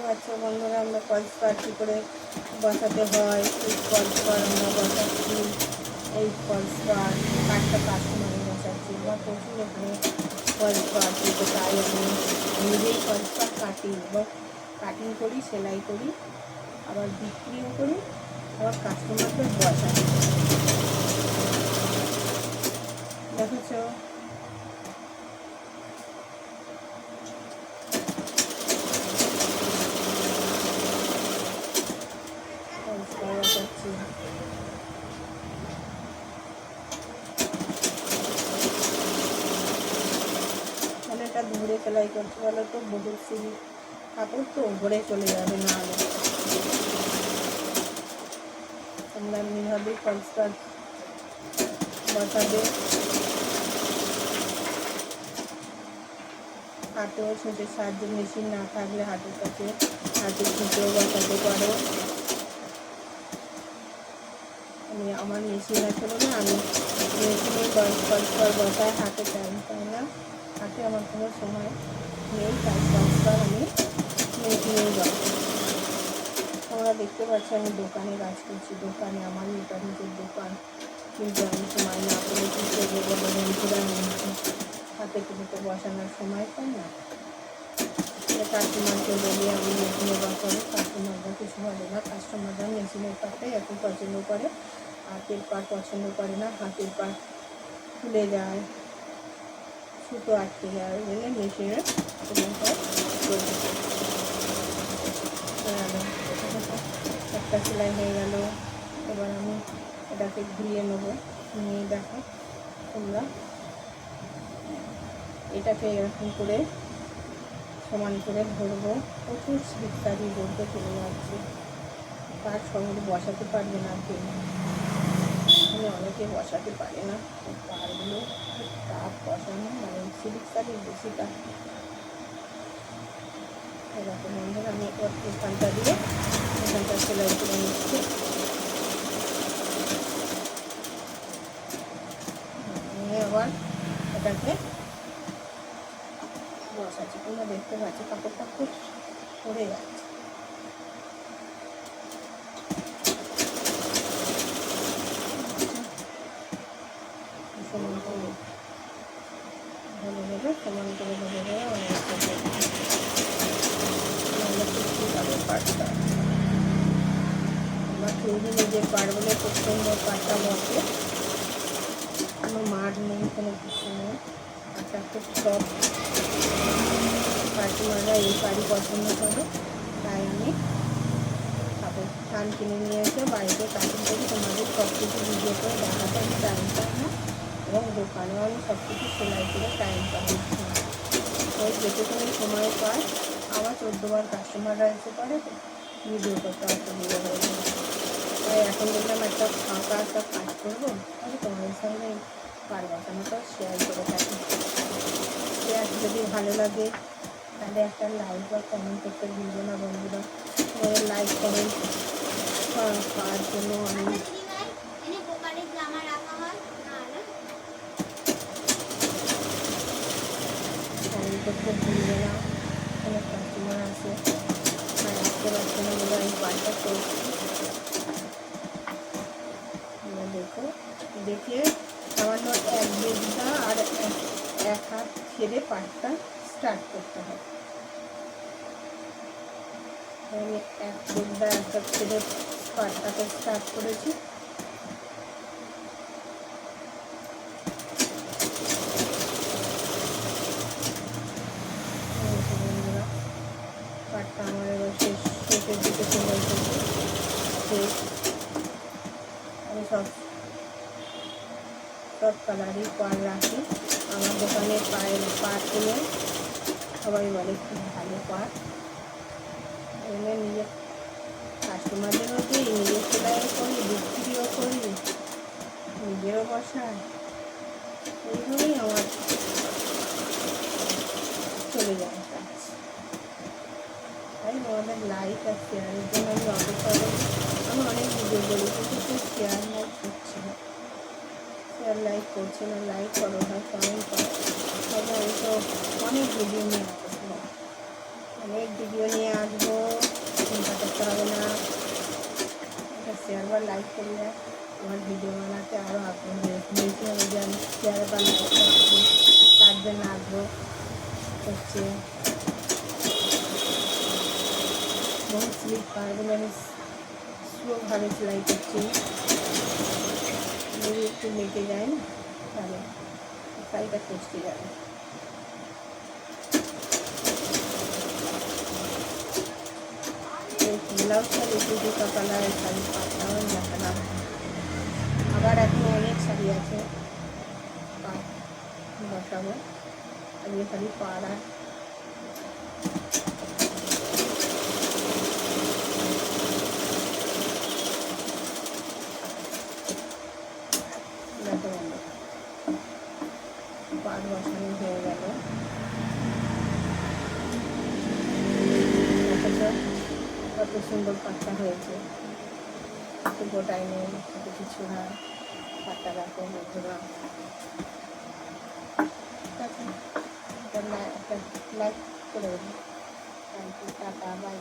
পাচ্ছ বন্ধুরা, আমরা ফলস পাড় কী করে বসাতে হয়, এই ফলস পাড় আমরা বসাচ্ছি। এই ফলস পাড় কাঠটা কাস্টমারে বসাচ্ছি। আমার প্রচুর এখানে ফলস পাড় কিন্তু, তাই আমি নিজেই ফলস পাড় কাটি এবং কাটিং করি, সেলাই করি, আবার বিক্রিও করি, আবার কাস্টমারদের বসাই। দেখেছো বসাচ্ছি। তাহলে এটা ধরে সেলাই করতে বলো তো, বদল সিলি কাপড় তো ভরে চলে যাবে না হলে। তোমরা এমনিভাবেই ফলস পাড় বসাবে। হাতেও ছুঁচের সাহায্যে, মেশিন না থাকলে হাতের কাছে হাতের ছুঁচেও বসাতে পারো। আমার মেশিন আছে বলে আমি মেশিনে ফলস পাড় বসাই, হাতে টাইম পাই না, হাতে আমার কোনো সময় নেই, তাই ফলস পাড় আমি মেশিনেই বসাই। তোমরা দেখতে পাচ্ছ আমি দোকানে কাজ করছি, দোকানে আমার নিজের দোকান, কিন্তু আমি সময় না পেলে কী করবো বলে বন্ধুরা, হাতে টুকুতে বসানোর সময় পাই না। কাস্টমারকে বলি আমি মেশিনে বসাবো, কাস্টমাররা কিছু বলে না। কাস্টমাররা মেশিনের পাড়টাই এত পছন্দ করে, হাতের পাড় পছন্দ করে না। হাতের পাড় খুলে যায়, সুতো আটকে যায়, ওই জন্য মেশিনের একটা সেলাই হয়ে গেল। এবার আমি এটাকে ঘুরিয়ে নেবো, নিয়ে দেখো তোমরা এটাকে এরকম করে সমান করে ধরবো। প্রচুর স্লিপকারি বলতে চলে যাচ্ছে, তার সঙ্গে বসাতে পারবে না কেউ, মানে অনেকে বসাতে পারে না। পারগুলো তাপ বসানো, মানে স্লিপকারি বেশি তাপ। এরকম বন্ধুরা আমি এখানটা দিয়ে এখানটা সেলাই করে নিচ্ছি। নিয়ে আবার এটাকে বসাচ্ছি। তোমরা দেখতে পাচ্ছ কাপড়টা খুব পড়ে যাচ্ছে। সমান করে ধরে দেবে, সমান করে ধরে দেবে, পাটটা আমার তৈরি নিজের পাড় বলে খুব সুন্দর পাটটা বসে। কোনো মাঠ নেই, কোনো কিছু নেই, পাটটা খুব সফট। কাস্টমাররা এই পাড়ি পছন্দ করে, তাই আমি কাপড় থান কিনে নিয়ে এসে বাড়িতে কাটিং করি। তোমাদের সব কিছু ভিডিও করে দেখাতে আমি টাইম পাই না, এবং দোকানেও আমি সব কিছু সেলাই করে টাইম পাই না। ওই যেটুকুনি সময় পাই, আবার 14 বার কাস্টমাররা এসে পড়ে, তো ভিডিও করতে অসুবিধা হয়ে যায়। তাই এখন দেখলাম একটা ফাঁকা একটা কাজ করবো, তাহলে তোমাদের সঙ্গে পাড় বসানোটা শেয়ার করে থাকি। শেয়ার যদি ভালো লাগে তাহলে একটা লাইক বা কমেন্ট করতে ভুলবো না বন্ধুরা। লাইক কমেন্ট পাওয়ার জন্য আমি কমেন্ট করতে ভুলবে না। অনেক কাস্টমার আছে, আর আসতে পারছে না বলে আমি পাড়টা করছি। দেখো, দেখে সামান্য এক দেড়টা আর এক হাত ছেড়ে পাটটা স্টার্ট করতে হবে। আমি এক দেড়টা এক হাত ছেড়ে পাটটাকে স্টার্ট করেছি। পাটটা আমার এবার শেষের দিকে চলে এসেছে। আমি সব কালারই পাড় রাখি। আমার দোকানে পাড় কিনে সবাই বলে খুব ভালো পাড়। এনে নিজের কাস্টমারদেরও দিই, নিজের সেলাইও করি, বিক্রিও করি, নিজেরও বসাই। এইভাবেই আমার চলে যায় কাজ। তাই আমাদের লাইক আর শেয়ারের জন্য আমি অপেক্ষা করি। আমি অনেক ভিডিও বলি, কিন্তু কেউ শেয়ার লাইক করছে না, শেয়ার লাইক করছে না। লাইক করো, হয় কমেন্ট করো, সবাই তো অনেক ভিডিও নিয়ে আসবো, অনেক ভিডিও নিয়ে আসবো, চিন্তা করতে হবে না। এটা শেয়ার বা লাইক করলে আমার ভিডিও বানাতে আরও আগ্রহ বেশি হবে, যে আমি শেয়ার বা লাইক করছি, তার জন্য আগ্রহ হচ্ছে। বহু স্লিপ পারগুলো আমি স্লোভাবে সেলাই করছি, যদি একটু লেগে যায় না তাহলে শাড়িটা কুচকে যাবে। ব্লাউজটা দেখি সকালে শাড়ি পাতলাও দেখালাম, আবার এখন অনেক শাড়ি আছে বসাবো। আজকে খালি পাড়া পাট বসানো হয়ে গেল। কত সুন্দর পাটটা হয়েছে, একটু গোটাই নেই, কত কিছু না, পাটটা রাখো বন্ধুরা। একটা লাইক করে দেবো। Tata, by.